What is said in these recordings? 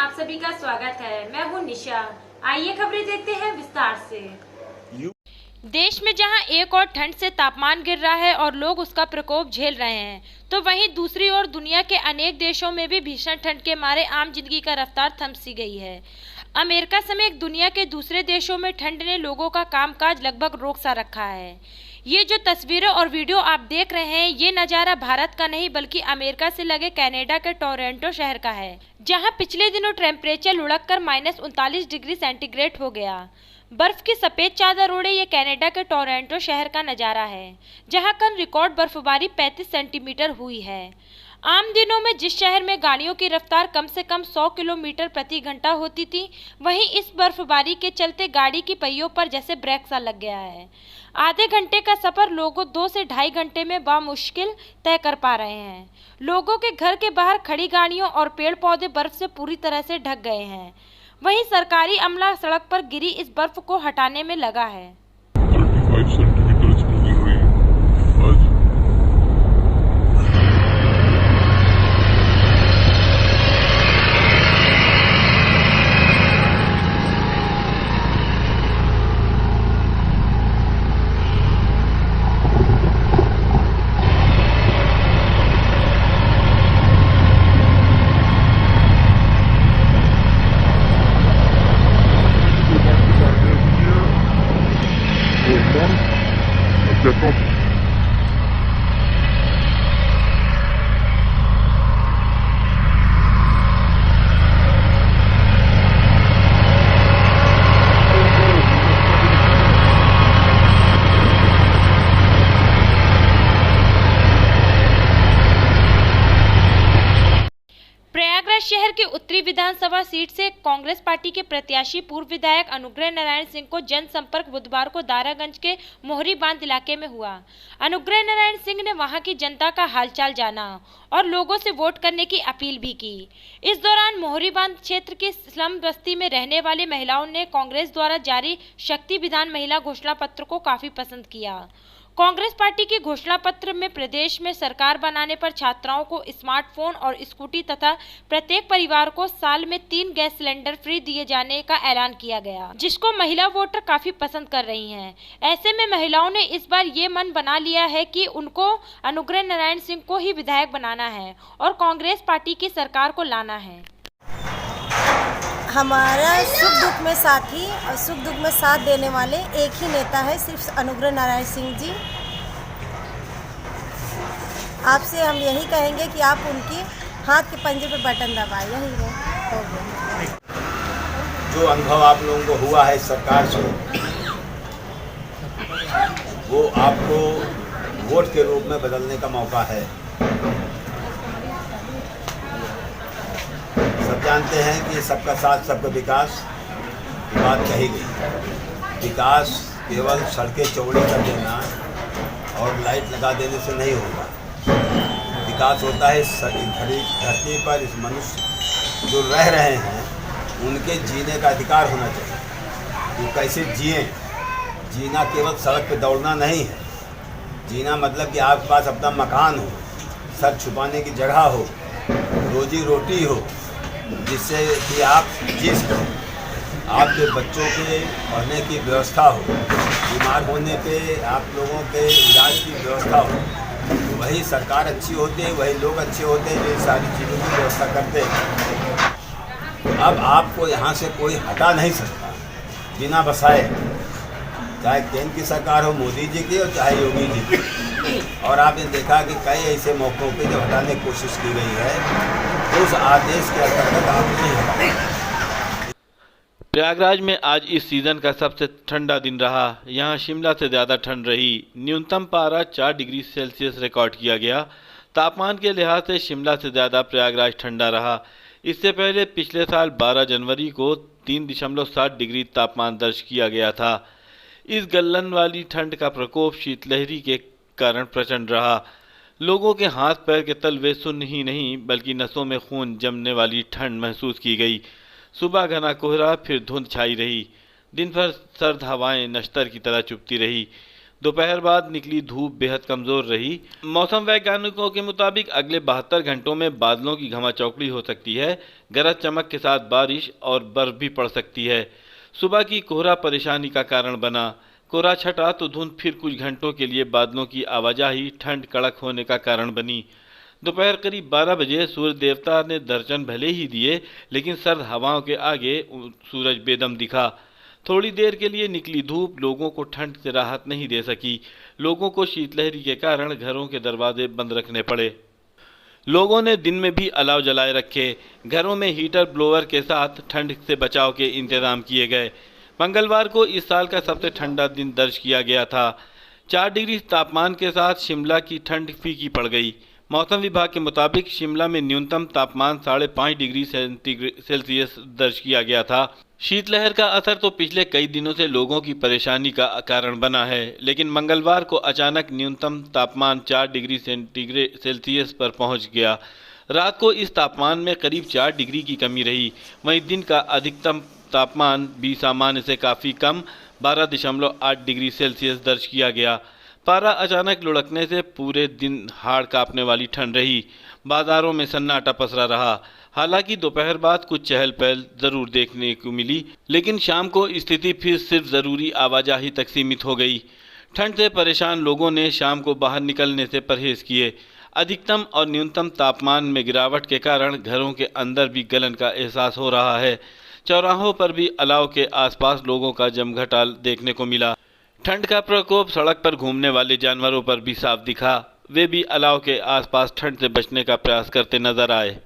आप सभी का स्वागत है। मैं हूं निशा। आइए खबरें देखते हैं विस्तार से। देश में जहां एक ओर ठंड से तापमान गिर रहा है और लोग उसका प्रकोप झेल रहे हैं, तो वहीं दूसरी ओर दुनिया के अनेक देशों में भी भीषण ठंड के मारे आम जिंदगी का रफ्तार थम सी गई है। अमेरिका समेत दुनिया के दूसरे देशों में ठंड ने लोगों का कामकाज लगभग रोक सा रखा है। ये जो तस्वीरें और वीडियो आप देख रहे हैं, ये नज़ारा भारत का नहीं बल्कि अमेरिका से लगे कनाडा के टोरंटो शहर का है, जहां पिछले दिनों टेम्परेचर लुढ़ककर -39 डिग्री सेंटीग्रेड हो गया। बर्फ की सफेद चादर ओढ़े ये कनाडा के टोरंटो शहर का नज़ारा है, जहां कल रिकॉर्ड बर्फबारी 35 सेंटीमीटर हुई है। आम दिनों में जिस शहर में गाड़ियों की रफ्तार कम से कम 100 किलोमीटर प्रति घंटा होती थी, वहीं इस बर्फबारी के चलते गाड़ी की पहियों पर जैसे ब्रेक सा लग गया है। आधे घंटे का सफर लोगों 2 से ढाई घंटे में बामुश्किल तय कर पा रहे हैं। लोगों के घर के बाहर खड़ी गाड़ियों और पेड़ पौधे बर्फ से पूरी तरह से ढक गए हैं। वहीं सरकारी अमला सड़क पर गिरी इस बर्फ को हटाने में लगा है। 35 सेंटीमीटर इसको गिर रही है आज। D'accord. प्रयागराज शहर की उत्तरी विधानसभा सीट से कांग्रेस पार्टी के प्रत्याशी पूर्व विधायक अनुग्रह नारायण सिंह को जनसंपर्क बुधवार को दारागंज के मोहरी बांध इलाके में हुआ। अनुग्रह नारायण सिंह ने वहां की जनता का हालचाल जाना और लोगों से वोट करने की अपील भी की। इस दौरान मोहरी बांध क्षेत्र की स्लम बस्ती में रहने वाली महिलाओं ने कांग्रेस द्वारा जारी शक्ति विधान महिला घोषणा पत्र को काफी पसंद किया। कांग्रेस पार्टी के घोषणा पत्र में प्रदेश में सरकार बनाने पर छात्राओं को स्मार्टफोन और स्कूटी तथा प्रत्येक परिवार को साल में 3 गैस सिलेंडर फ्री दिए जाने का ऐलान किया गया, जिसको महिला वोटर काफी पसंद कर रही हैं। ऐसे में महिलाओं ने इस बार ये मन बना लिया है कि उनको अनुग्रह नारायण सिंह को ही विधायक बनाना है और कांग्रेस पार्टी की सरकार को लाना है। हमारा सुख दुख में साथी और सुख दुख में साथ देने वाले एक ही नेता है, सिर्फ अनुग्रह नारायण सिंह जी। आपसे हम यही कहेंगे कि आप उनकी हाथ के पंजे पे बटन दबाएं, यही हो गया। जो अनुभव आप लोगों को हुआ है सरकार से, वो आपको वोट के रूप में बदलने का मौका है। सब जानते हैं कि सबका साथ सबका विकास की बात कही गई। विकास केवल सड़कें चौड़ी कर देना और लाइट लगा देने से नहीं होगा। विकास होता है इस धरती पर इस मनुष्य जो रह रहे हैं उनके जीने का अधिकार होना चाहिए। वो कैसे जिए, जीना केवल सड़क पे दौड़ना नहीं है। जीना मतलब कि आपके पास अपना मकान हो, सर छुपाने की जगह हो, रोजी रोटी हो, जिससे कि आप जी सकें, आपके बच्चों के पढ़ने की व्यवस्था हो, बीमार होने पे आप लोगों के इलाज की व्यवस्था हो। तो वही सरकार अच्छी होती है, वही लोग अच्छे होते हैं जो इन सारी चीज़ों की व्यवस्था करते हैं। तो अब आपको यहाँ से कोई हटा नहीं सकता बिना बसाए, चाहे केंद्र की सरकार हो मोदी जी की और चाहे योगी जी की। और आपने देखा कि कई ऐसे मौक़ों पे जब हटाने की कोशिश की गई है, उस आदेश के अंतर्गत आप नहीं हटाए। प्रयागराज में आज इस सीज़न का सबसे ठंडा दिन रहा। यहाँ शिमला से ज़्यादा ठंड रही। न्यूनतम पारा 4 डिग्री सेल्सियस रिकॉर्ड किया गया। तापमान के लिहाज से शिमला से ज़्यादा प्रयागराज ठंडा रहा। इससे पहले पिछले साल 12 जनवरी को 3.7 डिग्री तापमान दर्ज किया गया था। इस गलन वाली ठंड का प्रकोप शीतलहरी के कारण प्रचंड रहा। लोगों के हाथ पैर के तलवे सुन्न ही नहीं बल्कि नसों में खून जमने वाली ठंड महसूस की गई। सुबह घना कोहरा, फिर धुंध छाई रही। दिन भर सर्द हवाएं नश्तर की तरह चुभती रही। दोपहर बाद निकली धूप बेहद कमजोर रही। मौसम वैज्ञानिकों के मुताबिक अगले 72 घंटों में बादलों की घमाचौकड़ी हो सकती है, गरज चमक के साथ बारिश और बर्फ भी पड़ सकती है। सुबह की कोहरा परेशानी का कारण बना। कोहरा छटा तो धुंध फिर कुछ घंटों के लिए बादलों की आवाजाही ठंड कड़क होने का कारण बनी। दोपहर करीब 12 बजे सूर्य देवता ने दर्शन भले ही दिए, लेकिन सर्द हवाओं के आगे सूरज बेदम दिखा। थोड़ी देर के लिए निकली धूप लोगों को ठंड से राहत नहीं दे सकी। लोगों को शीतलहरी के कारण घरों के दरवाजे बंद रखने पड़े। लोगों ने दिन में भी अलाव जलाए रखे। घरों में हीटर ब्लोअर के साथ ठंड से बचाव के इंतजाम किए गए। मंगलवार को इस साल का सबसे ठंडा दिन दर्ज किया गया था। 4 डिग्री तापमान के साथ शिमला की ठंड फीकी पड़ गई। मौसम विभाग के मुताबिक शिमला में न्यूनतम तापमान 5.5 डिग्री सेल्सियस दर्ज किया गया था। शीतलहर का असर तो पिछले कई दिनों से लोगों की परेशानी का कारण बना है, लेकिन मंगलवार को अचानक न्यूनतम तापमान 4 डिग्री सेल्सियस पर पहुंच गया। रात को इस तापमान में करीब 4 डिग्री की कमी रही। वहीं दिन का अधिकतम तापमान भी सामान्य से काफ़ी कम 12.8 डिग्री सेल्सियस दर्ज किया गया। पारा अचानक लुढ़कने से पूरे दिन हाड़ कांपने वाली ठंड रही। बाजारों में सन्नाटा पसरा रहा। हालांकि दोपहर बाद कुछ चहल पहल जरूर देखने को मिली, लेकिन शाम को स्थिति फिर सिर्फ ज़रूरी आवाजाही तक सीमित हो गई। ठंड से परेशान लोगों ने शाम को बाहर निकलने से परहेज किए। अधिकतम और न्यूनतम तापमान में गिरावट के कारण घरों के अंदर भी गलन का एहसास हो रहा है। चौराहों पर भी अलाव के आसपास लोगों का जमघटाल देखने को मिला। ठंड का प्रकोप सड़क पर घूमने वाले जानवरों पर भी साफ दिखा। वे भी अलाव के आसपास ठंड से बचने का प्रयास करते नजर आए।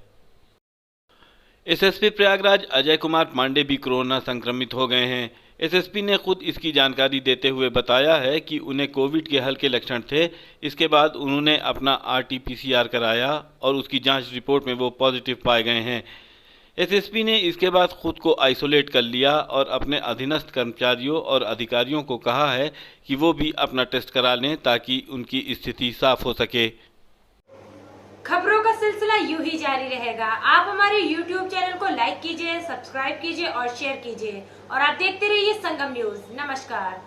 एसएसपी प्रयागराज अजय कुमार पांडे भी कोरोना संक्रमित हो गए हैं। एसएसपी ने खुद इसकी जानकारी देते हुए बताया है कि उन्हें कोविड के हल्के लक्षण थे। इसके बाद उन्होंने अपना RT-PCR कराया और उसकी जांच रिपोर्ट में वो पॉजिटिव पाए गए हैं। एसएसपी ने इसके बाद खुद को आइसोलेट कर लिया और अपने अधीनस्थ कर्मचारियों और अधिकारियों को कहा है कि वो भी अपना टेस्ट करा लें ताकि उनकी स्थिति साफ हो सके। खबरों का सिलसिला यूं ही जारी रहेगा। आप हमारे YouTube चैनल को लाइक कीजिए, सब्सक्राइब कीजिए और शेयर कीजिए और आप देखते रहिए संगम न्यूज। नमस्कार।